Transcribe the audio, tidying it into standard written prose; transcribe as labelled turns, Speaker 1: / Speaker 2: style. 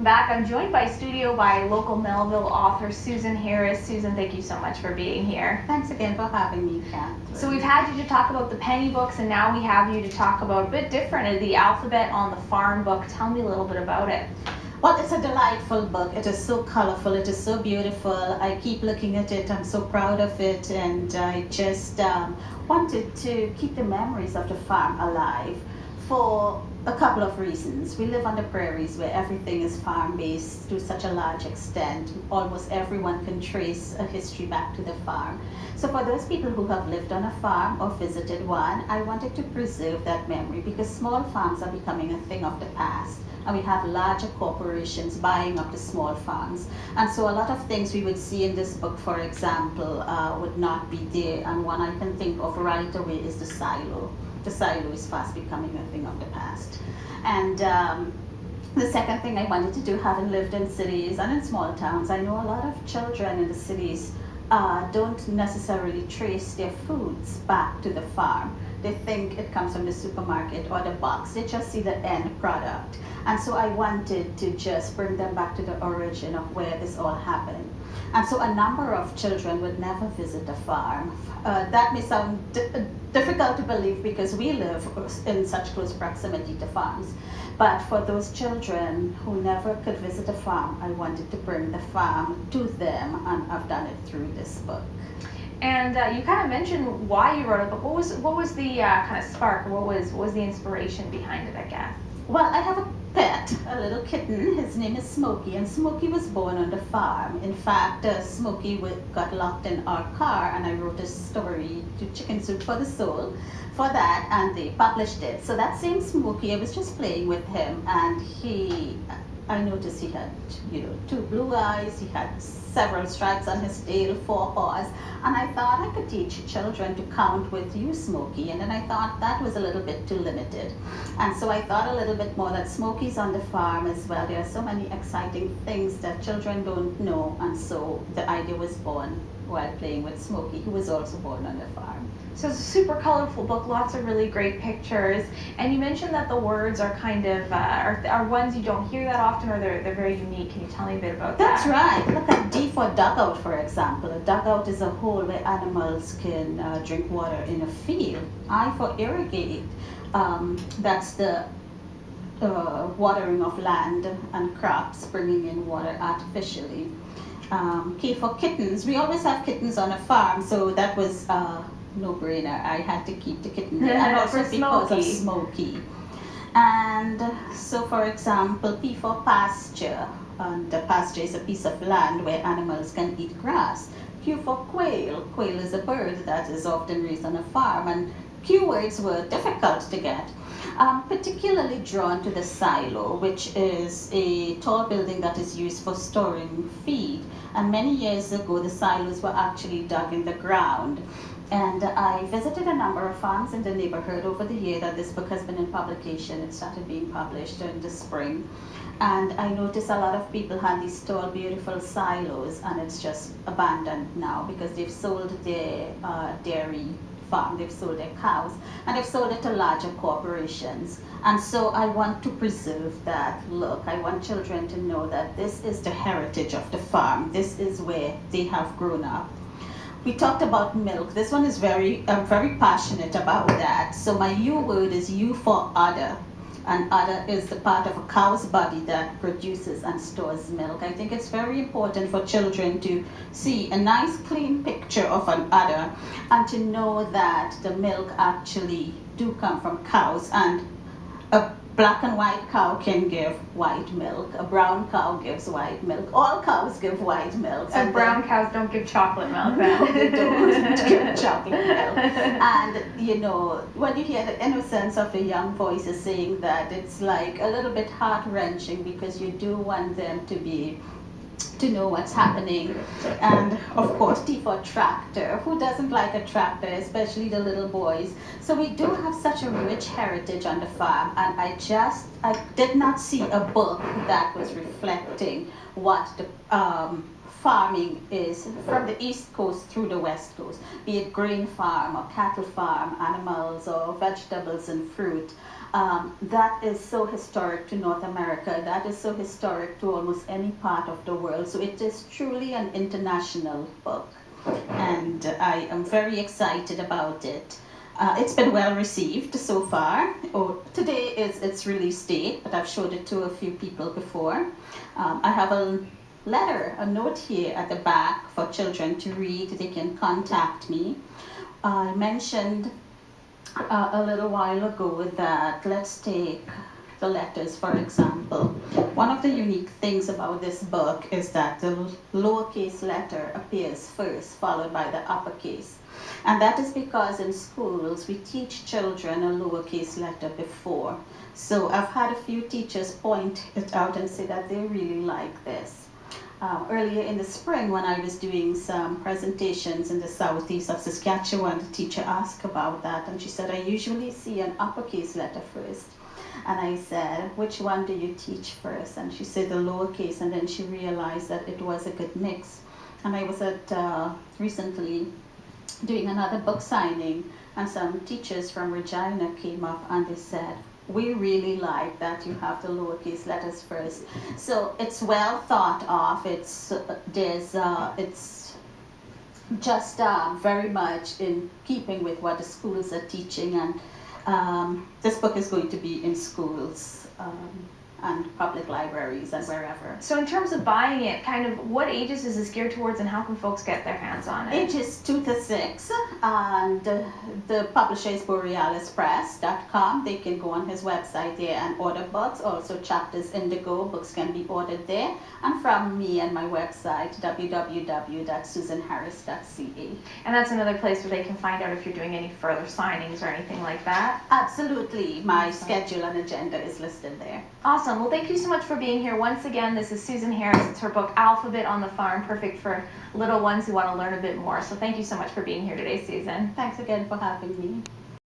Speaker 1: Back. I'm joined by local Melville author Susan Harris. Susan, thank you so much for being here.
Speaker 2: Thanks again for having me, Catherine.
Speaker 1: So we've had you to talk about the penny books, and now we have you to talk about a bit different, the Alphabet on the Farm book. Tell me a little bit about it.
Speaker 2: Well, it's a delightful book. It is so colorful. It is so beautiful. I keep looking at it. I'm so proud of it, and I just wanted to keep the memories of the farm alive for a couple of reasons. We live on the prairies where everything is farm-based to such a large extent. Almost everyone can trace a history back to the farm. So for those people who have lived on a farm or visited one, I wanted to preserve that memory because small farms are becoming a thing of the past. And we have larger corporations buying up the small farms. And so a lot of things we would see in this book, for example, would not be there. And one I can think of right away is the silo. The silo is fast becoming a thing of the past. And the second thing I wanted to do, having lived in cities and in small towns, I know a lot of children in the cities don't necessarily trace their foods back to the farm. They think it comes from the supermarket or the box. They just see the end product. And so I wanted to just bring them back to the origin of where this all happened. And so a number of children would never visit the farm. That may sound difficult to believe because we live in such close proximity to farms. But for those children who never could visit a farm, I wanted to bring the farm to them, and I've done it through this book.
Speaker 1: And you kind of mentioned why you wrote it, but what was the kind of spark, or what was the inspiration behind it, I guess?
Speaker 2: Well, I have a pet, a little kitten. His name is Smokey, and Smokey was born on the farm. In fact, Smokey got locked in our car, and I wrote a story to Chicken Soup for the Soul for that, and they published it. So that same Smokey, I was just playing with him, and I noticed he had, two blue eyes. He had several stripes on his tail, 4 paws, and I thought I could teach children to count with you, Smokey. And then I thought that was a little bit too limited, and so I thought a little bit more that Smokey's on the farm as well. There are so many exciting things that children don't know, and so the idea was born while playing with Smokey, who was also born on the farm.
Speaker 1: So it's a super colorful book, lots of really great pictures. And you mentioned that the words are kind of, are ones you don't hear that often, or they're very unique. Can you tell me a bit about
Speaker 2: That's
Speaker 1: that?
Speaker 2: That's right. Look at D for dugout, for example. A dugout is a hole where animals can drink water in a field. I for irrigate, that's the watering of land and crops, bringing in water artificially. K for kittens. We always have kittens on a farm, so that was no-brainer. I had to keep the kitten there, and also because of Smokey. And so, for example, P for pasture. And the pasture is a piece of land where animals can eat grass. Q for quail. Quail is a bird that is often raised on a farm, and Q words were difficult to get. I'm particularly drawn to the silo, which is a tall building that is used for storing feed. And many years ago, the silos were actually dug in the ground. And I visited a number of farms in the neighborhood over the year that this book has been in publication. It started being published in the spring. And I noticed a lot of people had these tall, beautiful silos, and it's just abandoned now because they've sold their dairy farm, they've sold their cows, and they've sold it to larger corporations. And so I want to preserve that look. I want children to know that this is the heritage of the farm. This is where they have grown up. We talked about milk. This one is I'm very passionate about that. So my U word is U for udder. And udder is the part of a cow's body that produces and stores milk. I think it's very important for children to see a nice clean picture of an udder and to know that the milk actually do come from cows, and a black and white cow can give white milk. A brown cow gives white milk. All cows give white milk.
Speaker 1: And brown cows don't give chocolate milk then.
Speaker 2: No, they don't give chocolate milk. And when you hear the innocence of the young voices saying that, it's like a little bit heart-wrenching because you do want them to know what's happening. And of course, T for tractor. Who doesn't like a tractor, especially the little boys? So we do have such a rich heritage on the farm, and I did not see a book that was reflecting what the farming is from the East Coast through the West Coast, be it grain farm or cattle farm, animals or vegetables and fruit. That is so historic to North America. That is so historic to almost any part of the world. So it is truly an international book, and I am very excited about it. It's been well received so far. Today is its release date, but I've showed it to a few people before. I have a letter, a note here at the back for children to read. They can contact me. I mentioned a little while ago that, let's take the letters for example. One of the unique things about this book is that the lowercase letter appears first, followed by the uppercase. And that is because in schools we teach children a lowercase letter before. So I've had a few teachers point it out and say that they really like this. Earlier in the spring, when I was doing some presentations in the southeast of Saskatchewan, the teacher asked about that, and she said, I usually see an uppercase letter first. And I said, which one do you teach first? And she said the lowercase, and then she realized that it was a good mix. And I was recently doing another book signing, and some teachers from Regina came up and they said, we really like that you have the lowercase letters first. So it's well thought of. It's just very much in keeping with what the schools are teaching, and this book is going to be in schools and public libraries and wherever.
Speaker 1: So in terms of buying it, kind of what ages is this geared towards, and how can folks get their hands on it?
Speaker 2: Ages 2 to 6, and the publisher is BorealisPress.com. They can go on his website there and order books. Also Chapters Indigo, books can be ordered there. And from me and my website, www.susanharris.ca.
Speaker 1: And that's another place where they can find out if you're doing any further signings or anything like that?
Speaker 2: Absolutely. My schedule and agenda is listed there.
Speaker 1: Awesome. Well, thank you so much for being here. Once again, this is Susan Harris. It's her book, Alphabet on the Farm, perfect for little ones who want to learn a bit more. So thank you so much for being here today, Susan.
Speaker 2: Thanks again for having me.